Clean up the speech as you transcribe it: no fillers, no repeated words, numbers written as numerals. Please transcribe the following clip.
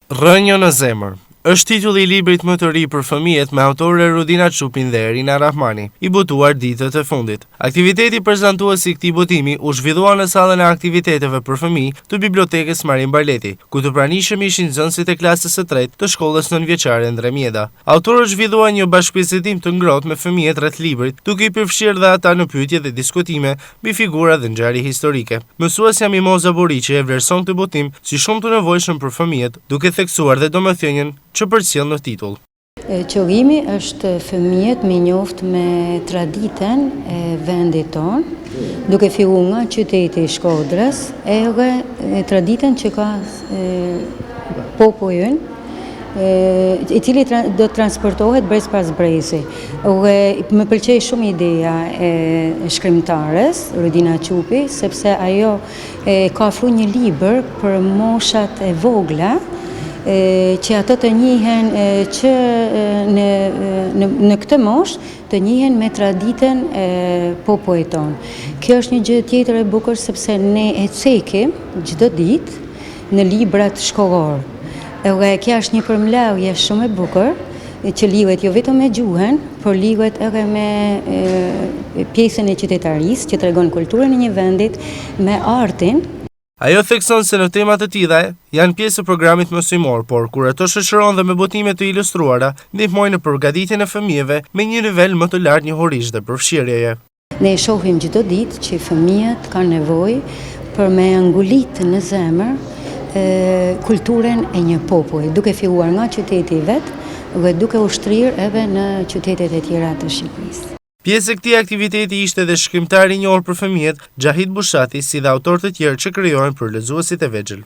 Rënjo në zemër është titulli i librit më të ri për fëmijët me autore Rudina Çupin dhe Erina Rahmani, i botuar ditët e fundit. Aktiviteti prezantues i këtij botimi u zhvillua në sallën e aktiviteteve për fëmijë të bibliotekës Marin Barleti, ku të pranishëm ishin nxënësit e klasës së tretë të shkollës nënvjeçare Endre Mjeda. Autorët zhvilluan një bashkëbisedim të ngrohtë me fëmijët rreth librit, duke i përfshirë dhe ata në pyetje dhe diskutime mbi figura dhe ngjarje historike. Mësuesja Mimoza Boriqi e vlerëson këtë botim si shumë të nevojshëm për fëmijët, duke theksuar dhe domethënien që përcjell në titull. Qëllimi është fëmijët me njoftë me traditën e vendit tonë, duke filluar nga qyteti i Shkodrës, edhe traditën që ka populli ynë, i cili do të transportohet brez pas brezi. Më pëlqej shumë ideja e shkrimtares, Rudina Çupi, sepse ajo ka ofruar një libër për moshat e vogla, që ato të njihen që në këtë moshë të njihen me traditën e popullit tonë. Kjo është një gjë tjetër e bukur sepse ne e cekim çdo ditë në librat shkollor. Edhe kjo është një përmbledhje shumë e bukur që lidhet jo vetëm me gjuhën, por lidhet edhe me pjesën e qytetarisë që tregon kulturën e një vendit, me artin. Ajo thekson se në tema të tilla janë pjesë e programit mësimor, por kur ato shoqërohen dhe me botime të ilustruara, ndihmojnë në përgatitjen e fëmijëve me një nivel më të lartë njohurish dhe përfshirjeje. Ne shohim çdo ditë që fëmijët kanë nevojë për me ngulit në zemër kulturën e një populli, duke filluar nga qyteti i vet dhe duke ushtrirë edhe në qytetet e tjera të Shqipërisë. Pjesë e këtij aktiviteti ishte dhe shkrimtari i njohur për fëmijët, Xhahid Bushati, si dhe autorë të tjerë që krijohen për lexuesit e vegjël.